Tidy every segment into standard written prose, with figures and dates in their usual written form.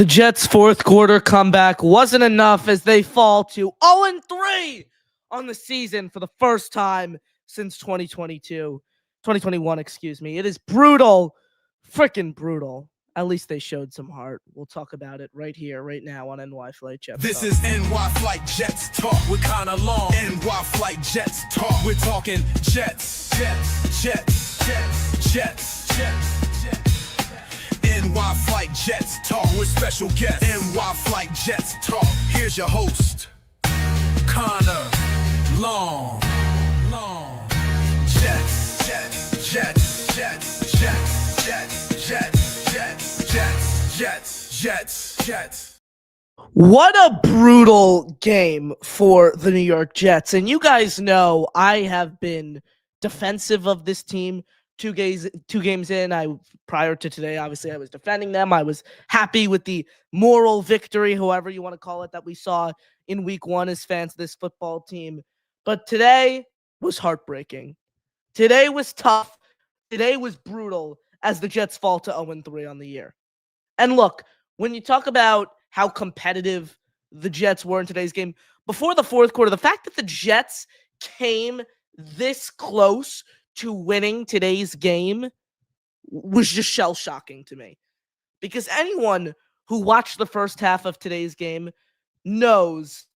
The Jets' fourth quarter comeback wasn't enough as they fall to 0-3 on the season for the first time since 2021, excuse me. It is brutal, freaking brutal. At least they showed some heart. We'll talk about it right here, right now on NY Flight Jets This Talk. is NY Flight Jets Talk. We're kinda long. NY Flight Jets Talk. We're talking Jets. NY Flight Jets Talk with special guests. NY Flight Jets Talk. Here's your host, Connor Long. Jets. What a brutal game for the New York Jets. And you guys know I have been defensive of this team two games in. Prior to today, obviously, I was defending them. I was happy with the moral victory, however you want to call it, that we saw in week one as fans of this football team. But today was heartbreaking. Today was tough. Today was brutal as the Jets fall to 0-3 on the year. And look, when you talk about how competitive the Jets were in today's game, before the fourth quarter, the fact that the Jets came this close to winning today's game was just shell-shocking to me. Because anyone who watched the first half of today's game knows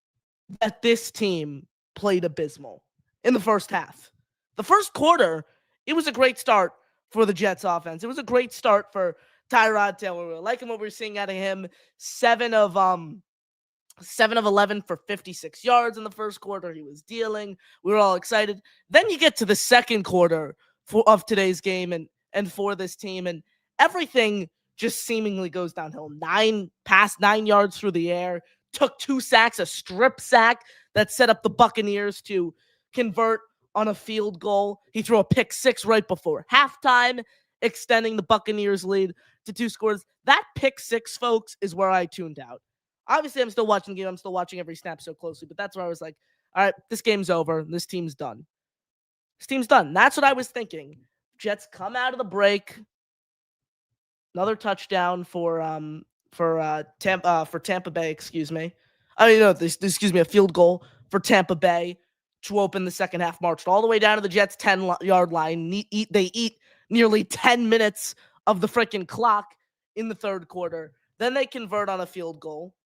that this team played abysmal in the first half. The first quarter, it was a great start for the Jets offense. It was a great start for Tyrod Taylor. We were liking what we were seeing out of him. 7 of 11 for 56 yards in the first quarter. He was dealing. We were all excited. Then you get to the second quarter of today's game and for this team, and everything just seemingly goes downhill. 9 yards through the air, took 2 sacks, a strip sack that set up the Buccaneers to convert on a field goal. He threw a pick 6 right before halftime, extending the Buccaneers' lead to 2 scores. That pick 6, folks, is where I tuned out. Obviously, I'm still watching the game. I'm still watching every snap so closely, but that's where I was like, all right, this game's over. This team's done. That's what I was thinking. Jets come out of the break. Another touchdown for Tampa Bay, excuse me. A field goal for Tampa Bay to open the second half, marched all the way down to the Jets' 10-yard line. They eat nearly 10 minutes of the freaking clock in the third quarter. Then they convert on a field goal.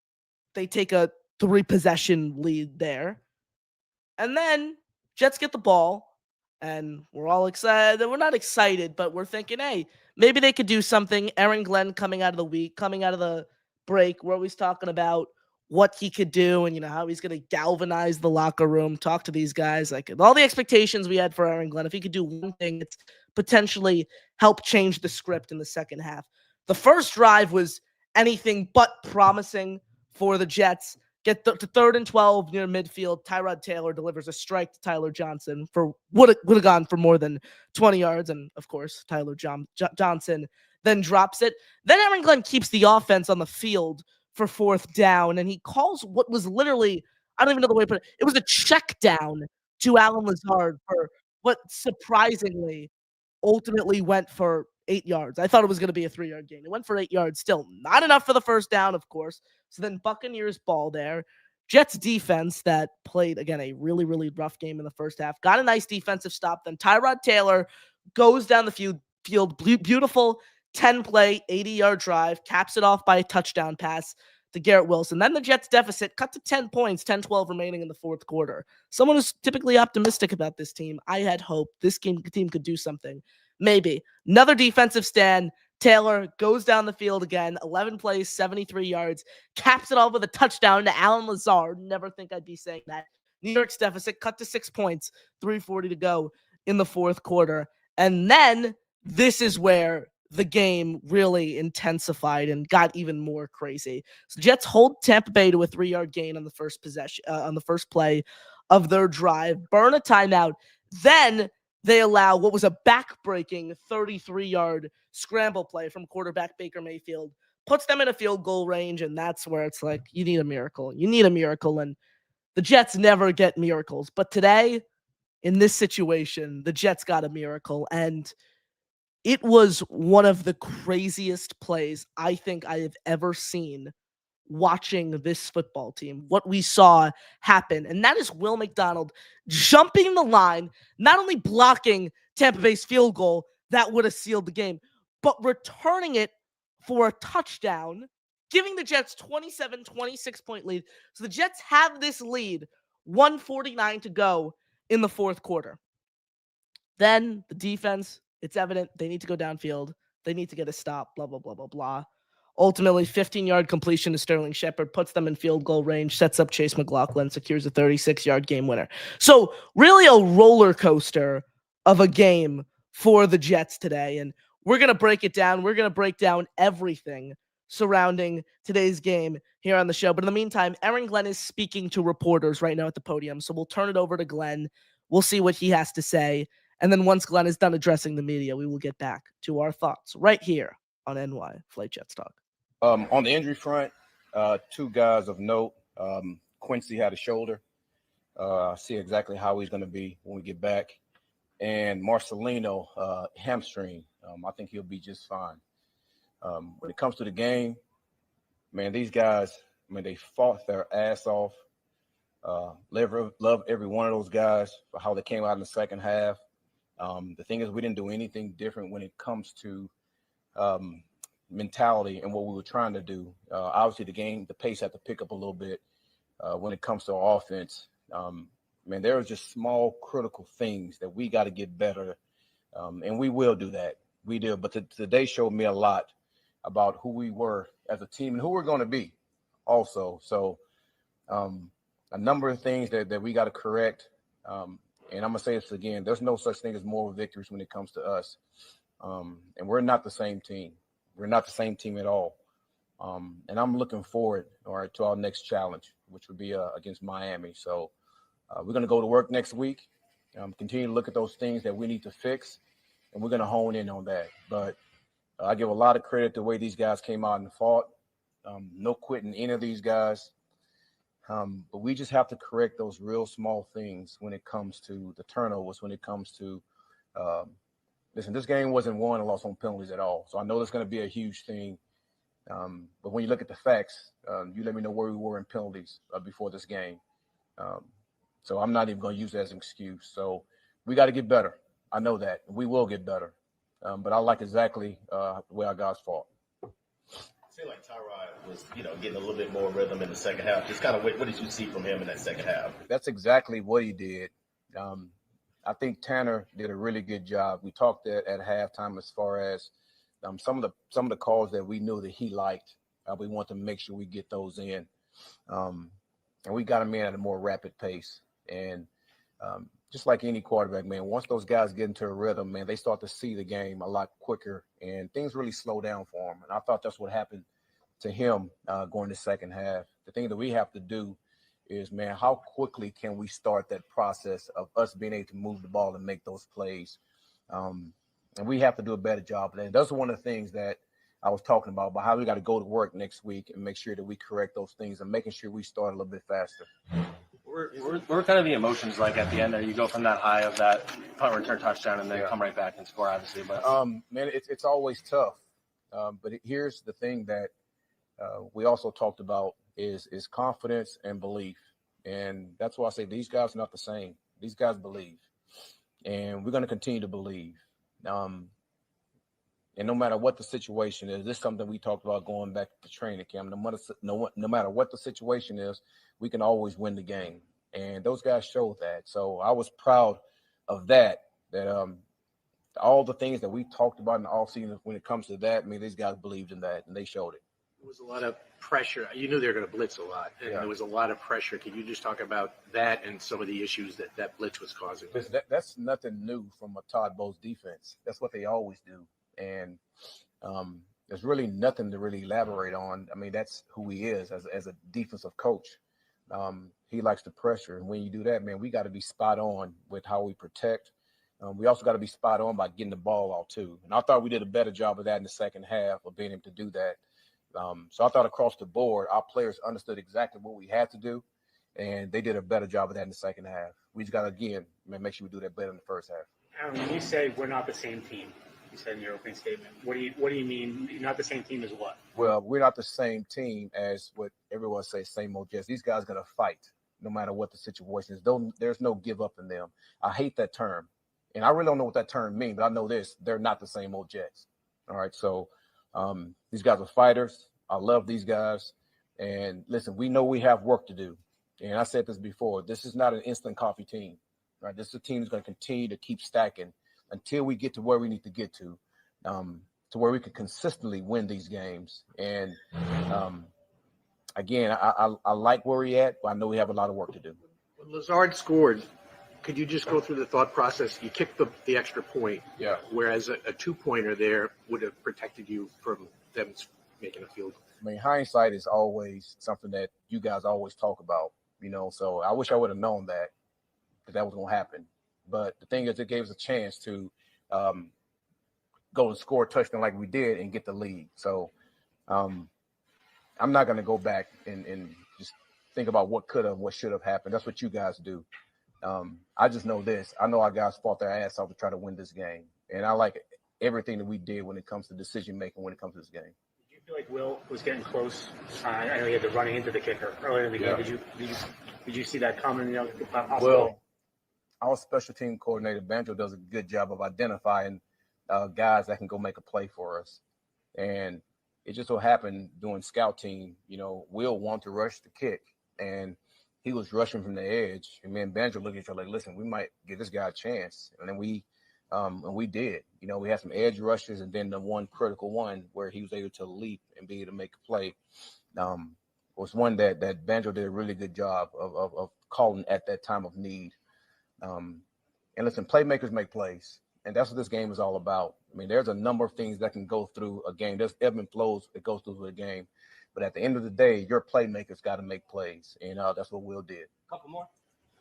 They take a 3-possession lead there. And then Jets get the ball, and we're all excited. We're not excited, but we're thinking, hey, maybe they could do something. Aaron Glenn coming out of the break, we're always talking about what he could do and, how he's going to galvanize the locker room, talk to these guys. Like, all the expectations we had for Aaron Glenn, if he could do one thing, it's potentially help change the script in the second half. The first drive was anything but promising for the Jets. Get to 3rd and 12 near midfield. Tyrod Taylor delivers a strike to Tyler Johnson for would have gone for more than 20 yards. And, of course, Tyler Johnson then drops it. Then Aaron Glenn keeps the offense on the field for 4th down, and he calls what was literally, I don't even know the way to put it, it was a check down to Alan Lazard for what surprisingly ultimately went for 8 yards. I thought it was going to be a 3-yard gain. It went for 8 yards. Still not enough for the first down, of course. So then Buccaneers ball there. Jets defense that played, again, a really, really rough game in the first half. Got a nice defensive stop. Then Tyrod Taylor goes down the field. Beautiful 10-play, 80-yard drive. Caps it off by a touchdown pass to Garrett Wilson. Then the Jets deficit cut to 10 points, 10-12 remaining in the fourth quarter. Someone who's typically optimistic about this team. I had hope this team could do something. Maybe. Another defensive stand. Taylor goes down the field again. 11 plays, 73 yards. Caps it off with a touchdown to Alan Lazard. Never think I'd be saying that. New York's deficit cut to 6 points. 3:40 to go in the fourth quarter. And then this is where the game really intensified and got even more crazy. So Jets hold Tampa Bay to a 3-yard gain on the first possession, on the first play of their drive. Burn a timeout. Then they allow what was a back-breaking 33-yard scramble play from quarterback Baker Mayfield. Puts them in a field goal range, and that's where it's like, you need a miracle. And the Jets never get miracles. But today, in this situation, the Jets got a miracle, and It was one of the craziest plays I think I have ever seen watching this football team, what we saw happen. And that is Will McDonald jumping the line, not only blocking Tampa Bay's field goal that would have sealed the game, but returning it for a touchdown, giving the Jets 26 point lead. So the Jets have this lead, 1:49 to go in the fourth quarter. Then the defense, it's evident they need to go downfield. They need to get a stop, blah, blah, blah, blah, blah. Ultimately, 15-yard completion to Sterling Shepard puts them in field goal range, sets up Chase McLaughlin, secures a 36-yard game winner. So really a roller coaster of a game for the Jets today. And we're going to break it down. We're going to break down everything surrounding today's game here on the show. But in the meantime, Aaron Glenn is speaking to reporters right now at the podium. So we'll turn it over to Glenn. We'll see what he has to say. And then once Glenn is done addressing the media, we will get back to our thoughts right here on NY Flight Jets Talk. On the injury front, two guys of note. Quincy had a shoulder. I see exactly how he's going to be when we get back. And Marcelino, hamstring. I think he'll be just fine. When it comes to the game, man, these guys, they fought their ass off. Love every one of those guys for how they came out in the second half. The thing is, we didn't do anything different when it comes to mentality and what we were trying to do. Obviously, the pace had to pick up a little bit when it comes to our offense. There are just small, critical things that we got to get better, and we will do that. We do. But today showed me a lot about who we were as a team and who we're going to be also. So a number of things that we got to correct. And I'm going to say this again, there's no such thing as moral victories when it comes to us. And we're not the same team. We're not the same team at all. And I'm looking forward, to our next challenge, which would be against Miami. So we're going to go to work next week, continue to look at those things that we need to fix, and we're going to hone in on that. But I give a lot of credit to the way these guys came out and fought. No quitting any of these guys. But we just have to correct those real small things when it comes to the turnovers, when it comes to listen, this game wasn't won and lost on penalties at all. So I know that's going to be a huge thing. But when you look at the facts, you let me know where we were in penalties before this game. So I'm not even going to use that as an excuse. So we got to get better. I know that. We will get better. But I like exactly the way our guys fought. I feel like Tyrod was, getting a little bit more rhythm in the second half. Just kind of what did you see from him in that second half? That's exactly what he did. I think Tanner did a really good job. We talked at halftime as far as some of the calls that we knew that he liked. We want to make sure we get those in, and we got him in at a more rapid pace. And just like any quarterback, man, once those guys get into a rhythm, man, they start to see the game a lot quicker, and things really slow down for him. And I thought that's what happened to him going to the second half. The thing that we have to do is, man, how quickly can we start that process of us being able to move the ball and make those plays? And we have to do a better job of that. That's one of the things that I was talking about how we got to go to work next week and make sure that we correct those things and making sure we start a little bit faster. We're kind of the emotions like at the end there. You go from that high of that punt return touchdown and then come right back and score, obviously. But man, it's always tough. But here's the thing that we also talked about is confidence and belief. And that's why I say these guys are not the same. These guys believe. And we're going to continue to believe. And no matter what the situation is, this is something we talked about going back to training camp. No matter what the situation is, we can always win the game. And those guys showed that. So I was proud of that all the things that we talked about in the offseason when it comes to that, these guys believed in that, and they showed it. There was a lot of pressure. You knew they were going to blitz a lot, and there was a lot of pressure. Can you just talk about that and some of the issues that blitz was causing? That's nothing new from a Todd Bowles defense. That's what they always do. And there's really nothing to really elaborate on. That's who he is as a defensive coach. He likes the pressure. And when you do that, man, we got to be spot on with how we protect. We also got to be spot on by getting the ball out too. And I thought we did a better job of that in the second half of being able to do that. So I thought across the board, our players understood exactly what we had to do, and they did a better job of that in the second half. We just got to, again, make sure we do that better in the first half. Aaron, when you say we're not the same team, You said in your opening statement. What do you mean? You're not the same team as what? Well, we're not the same team as what everyone says, same old Jets. These guys are going to fight no matter what the situation is. There's no give up in them. I hate that term. And I really don't know what that term means, but I know this. They're not the same old Jets. All right. So these guys are fighters. I love these guys. And listen, we know we have work to do. And I said this before. This is not an instant coffee team. Right? This is a team that's going to continue to keep stacking until we get to where we need to get to where we can consistently win these games. And again, I like where we're at, but I know we have a lot of work to do. When Lazard scored, could you just go through the thought process? You kicked the extra point, Yeah. Whereas a two-pointer there would have protected you from them making a field goal. I mean, hindsight is always something that you guys always talk about, so I wish I would have known that was going to happen. But the thing is, it gave us a chance to go and score a touchdown like we did and get the lead. So I'm not going to go back and just think about what could have, what should have happened. That's what you guys do. I just know this. I know our guys fought their ass off to try to win this game. And I like everything that we did when it comes to decision-making when it comes to this game. Did you feel like Will was getting close? I know he had the running into the kicker earlier in the game. Did you see that coming? Well, our special team coordinator, Banjo, does a good job of identifying guys that can go make a play for us. And it just so happened doing scout team, Will want to rush the kick. And he was rushing from the edge. And me and Banjo looked at each other like, listen, we might give this guy a chance. And then we did. We had some edge rushes and then the one critical one where he was able to leap and be able to make a play was one that Banjo did a really good job of calling at that time of need. And listen, playmakers make plays. And that's what this game is all about. I mean, there's a number of things that can go through a game. There's ebb and flows that goes through a game. But at the end of the day, your playmakers got to make plays. And that's what Will did. Couple more.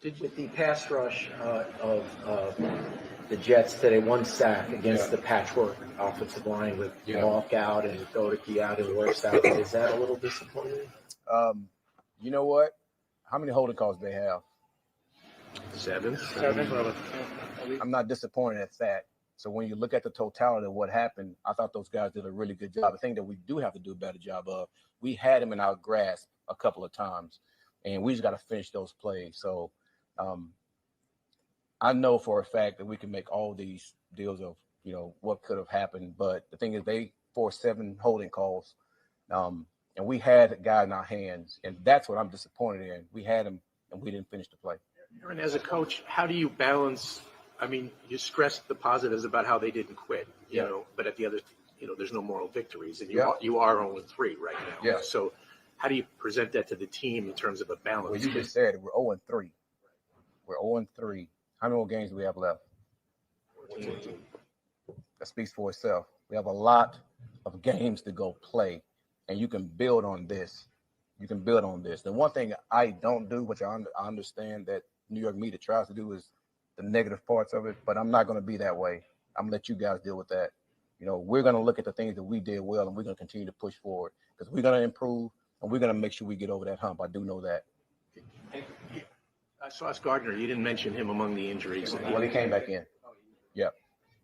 With the pass rush of the Jets today, one sack against the patchwork offensive line with Malk out and Godeke out and Worst out, is that a little disappointing? You know what? How many holding calls do they have? Seven. I'm not disappointed at that. So when you look at the totality of what happened, I thought those guys did a really good job. The thing that we do have to do a better job of, we had him in our grasp a couple of times, and we just got to finish those plays. So I know for a fact that we can make all these deals of, what could have happened. But the thing is, they forced 7 holding calls, and we had a guy in our hands, and that's what I'm disappointed in. We had him, and we didn't finish the play. Aaron, as a coach, how do you balance? I mean, you stressed the positives about how they didn't quit, but at the other, there's no moral victories, and you are 0-3 right now. Yeah. So how do you present that to the team in terms of a balance? Well, you just said it. We're 0-3. We're 0-3. How many more games do we have left? 14. That speaks for itself. We have a lot of games to go play, and you can build on this. The one thing I don't do, which I understand that New York media tries to do, is the negative parts of it, but I'm not going to be that way. I'm going to let you guys deal with that. We're going to look at the things that we did well, and we're going to continue to push forward because we're going to improve, and we're going to make sure we get over that hump. I do know that. Sauce Gardner, you didn't mention him among the injuries. Well, he came back in. Yeah.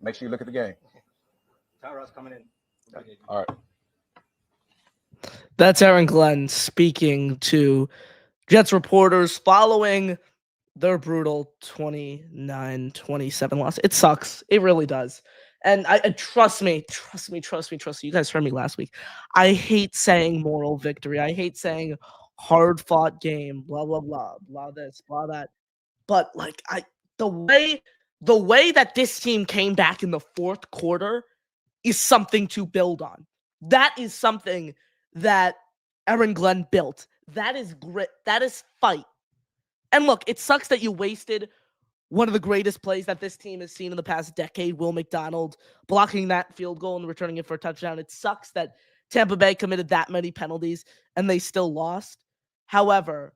Make sure you look at the game. Tyrod's coming in. All right. That's Aaron Glenn speaking to Jets reporters following their brutal 29-27 loss. It sucks. It really does. And I trust me. You guys heard me last week. I hate saying moral victory. I hate saying hard fought game, blah, blah, blah, blah this, blah that. But the way that this team came back in the fourth quarter is something to build on. That is something that Aaron Glenn built. That is grit. That is fight. And look, it sucks that you wasted one of the greatest plays that this team has seen in the past decade, Will McDonald blocking that field goal and returning it for a touchdown. It sucks that Tampa Bay committed that many penalties and they still lost. However,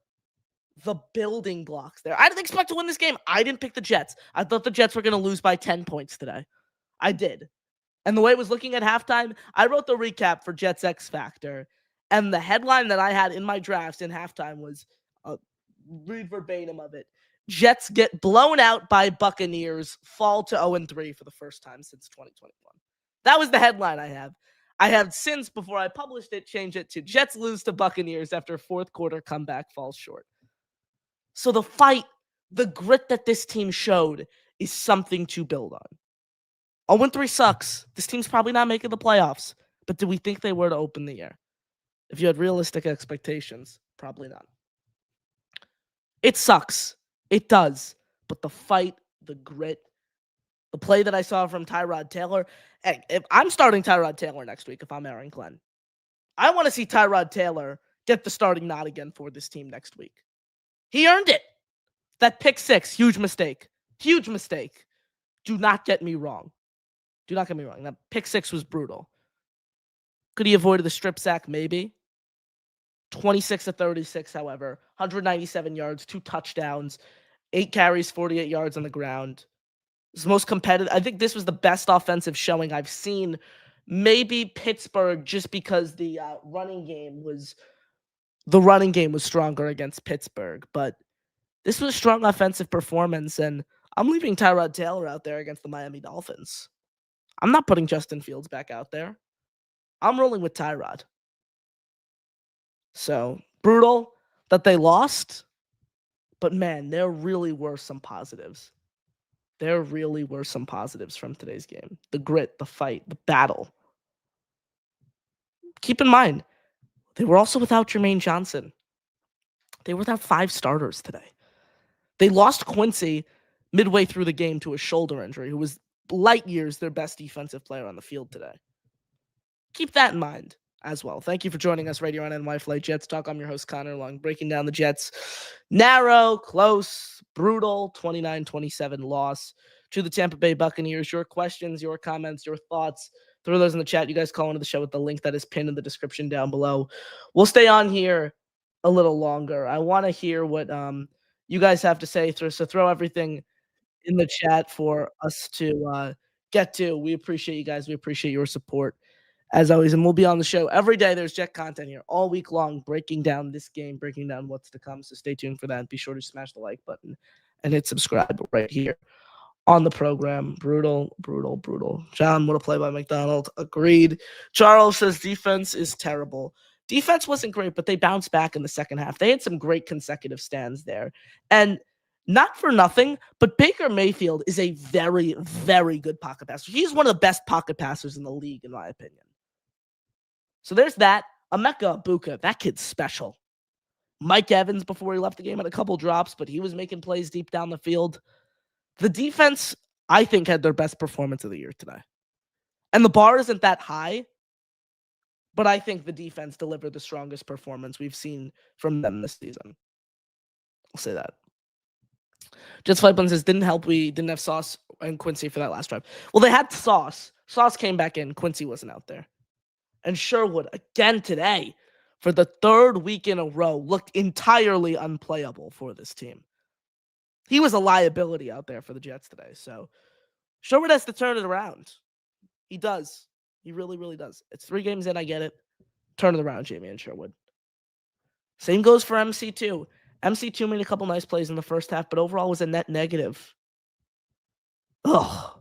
the building blocks there. I didn't expect to win this game. I didn't pick the Jets. I thought the Jets were going to lose by 10 points today. I did. And the way it was looking at halftime, I wrote the recap for Jets X Factor. And the headline that I had in my drafts in halftime was, read verbatim of it, Jets get blown out by Buccaneers, fall to 0-3 for the first time since 2021. That was the headline I have. I have since, before I published it, changed it to Jets lose to Buccaneers after fourth quarter comeback falls short. So the fight, the grit that this team showed is something to build on. 0-3 sucks. This team's probably not making the playoffs. But do we think they were to open the year? If you had realistic expectations, probably not. It sucks. It does. But the fight, the grit, the play that I saw from Tyrod Taylor. Hey, if I'm starting Tyrod Taylor next week, if I'm Aaron Glenn, I want to see Tyrod Taylor get the starting nod again for this team next week. He earned it. That pick six, huge mistake. Huge mistake. Do not get me wrong. Do not get me wrong. That pick six was brutal. Could he avoid the strip sack? Maybe. 26-36, however. 197 yards, 2 touchdowns, 8 carries, 48 yards on the ground. It's the most competitive. I think this was the best offensive showing I've seen. Maybe Pittsburgh, just because the running game was stronger against Pittsburgh. But this was a strong offensive performance, and I'm leaving Tyrod Taylor out there against the Miami Dolphins. I'm not putting Justin Fields back out there. I'm rolling with Tyrod. So, brutal that they lost, but man, there really were some positives. There really were some positives from today's game. The grit, the fight, the battle. Keep in mind, they were also without Jermaine Johnson. They were without 5 starters today. They lost Quincy midway through the game to a shoulder injury, who was light years their best defensive player on the field today. Keep that in mind as well. Thank you for joining us right here on NY Flight Jets Talk. I'm your host, Connor Long, breaking down the Jets' narrow, close, brutal 29-27 loss to the Tampa Bay Buccaneers. Your questions, your comments, your thoughts, throw those in the chat. You guys call into the show with the link that is pinned in the description down below. We'll stay on here a little longer. I want to hear what you guys have to say. So throw everything in the chat for us to get to. We appreciate you guys. We appreciate your support as always, and we'll be on the show every day. There's Jet content here all week long, breaking down this game, breaking down what's to come. So stay tuned for that. Be sure to smash the like button and hit subscribe right here on the program. Brutal, brutal, brutal. John, what a play by McDonald. Agreed. Charles says defense is terrible. Defense wasn't great, but they bounced back in the second half. They had some great consecutive stands there. And not for nothing, but Baker Mayfield is a very, very good pocket passer. He's one of the best pocket passers in the league, in my opinion. So there's that. Emeka Egbuka, that kid's special. Mike Evans, before he left the game, had a couple drops, but he was making plays deep down the field. The defense, I think, had their best performance of the year today. And the bar isn't that high, but I think the defense delivered the strongest performance we've seen from them this season. I'll say that. Jets Flightplan says, didn't help we didn't have Sauce and Quincy for that last drive. Well, they had Sauce. Sauce came back in. Quincy wasn't out there. And Sherwood, again today, for the 3rd week in a row, looked entirely unplayable for this team. He was a liability out there for the Jets today. So Sherwood has to turn it around. He does. He really, really does. It's 3 games in, I get it. Turn it around, Jamie and Sherwood. Same goes for MC2. MC2 made a couple nice plays in the first half, but overall was a net negative. Ugh.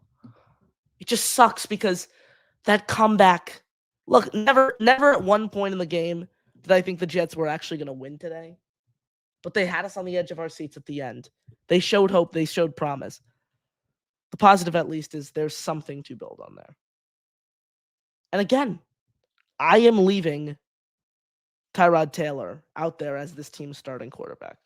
It just sucks because that comeback... Look, never at one point in the game did I think the Jets were actually going to win today. But they had us on the edge of our seats at the end. They showed hope. They showed promise. The positive, at least, is there's something to build on there. And again, I am leaving Tyrod Taylor out there as this team's starting quarterback.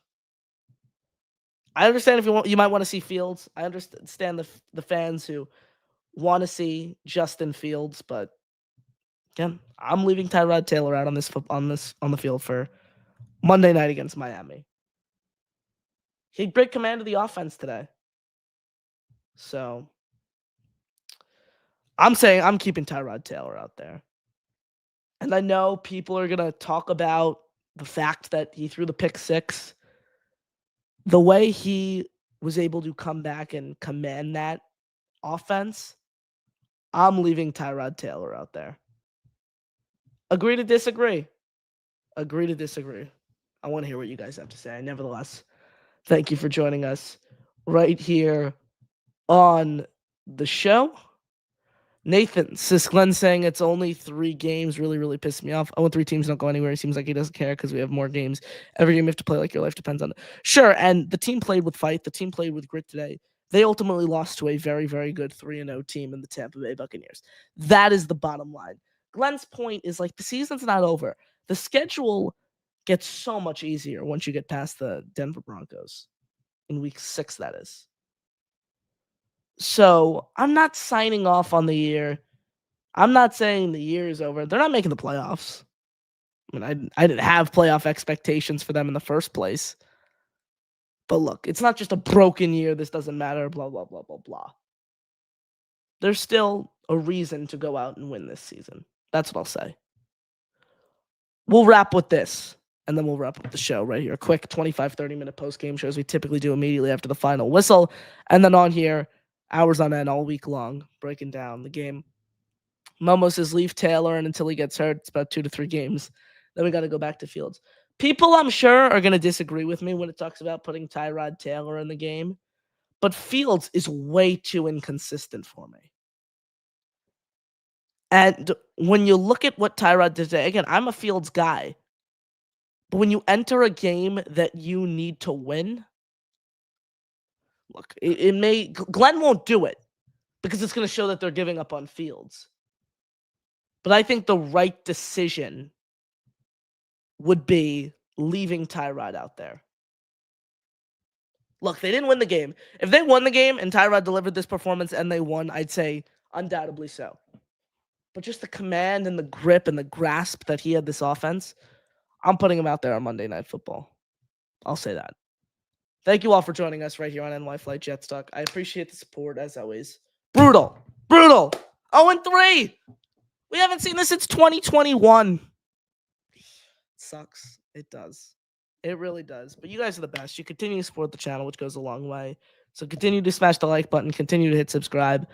I understand if you might want to see Fields. I understand the fans who want to see Justin Fields, but again, I'm leaving Tyrod Taylor out on the field for Monday night against Miami. He had great command of the offense today. So I'm saying I'm keeping Tyrod Taylor out there. And I know people are going to talk about the fact that he threw the pick six. The way he was able to come back and command that offense, I'm leaving Tyrod Taylor out there. Agree to disagree. Agree to disagree. I want to hear what you guys have to say. Nevertheless, thank you for joining us right here on the show. Nathan, sis Glenn saying it's only 3 games really pissed me off. 0-3 teams don't go anywhere. He seems like he doesn't care because we have more games. Every game you have to play like your life depends on it. Sure, and the team played with fight. The team played with grit today. They ultimately lost to a very good 3-0 team in the Tampa Bay Buccaneers. That is the bottom line. Glenn's point is like the season's not over. The schedule gets so much easier once you get past the Denver Broncos in week 6, that is. So I'm not signing off on the year. I'm not saying the year is over. They're not making the playoffs. I mean, I didn't have playoff expectations for them in the first place. But look, it's not just a broken year. This doesn't matter, blah, blah, blah, blah, blah. There's still a reason to go out and win this season. That's what I'll say. We'll wrap with this, and then we'll wrap up the show right here. A quick 25, 30-minute post-game shows we typically do immediately after the final whistle. And then on here, hours on end all week long, breaking down the game. Momo says leave Taylor and until he gets hurt. It's about 2 to 3 games. Then we got to go back to Fields. People, I'm sure, are going to disagree with me when it talks about putting Tyrod Taylor in the game. But Fields is way too inconsistent for me. And when you look at what Tyrod did today, again, I'm a Fields guy. But when you enter a game that you need to win, look, Glenn won't do it because it's going to show that they're giving up on Fields. But I think the right decision would be leaving Tyrod out there. Look, they didn't win the game. If they won the game and Tyrod delivered this performance and they won, I'd say undoubtedly so. But just the command and the grip and the grasp that he had this offense, I'm putting him out there on Monday Night Football. I'll say that. Thank you all for joining us right here on NY Flight Jets Talk. I appreciate the support as always. Brutal. 0-3. We haven't seen this since 2021. Sucks. It does. It really does. But you guys are the best. You continue to support the channel, which goes a long way. So continue to smash the like button. Continue to hit subscribe.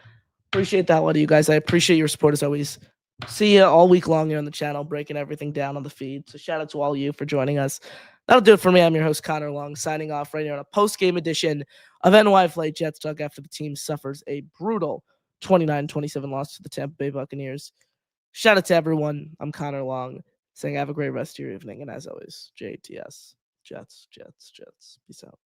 Appreciate that, a lot of you guys. I appreciate your support as always. See you all week long here on the channel, breaking everything down on the feed. So shout out to all of you for joining us. That'll do it for me. I'm your host, Connor Long, signing off right here on a post-game edition of NY Flight Jets Talk after the team suffers a brutal 29-27 loss to the Tampa Bay Buccaneers. Shout out to everyone. I'm Connor Long, saying have a great rest of your evening. And as always, JTS, Jets. Peace out.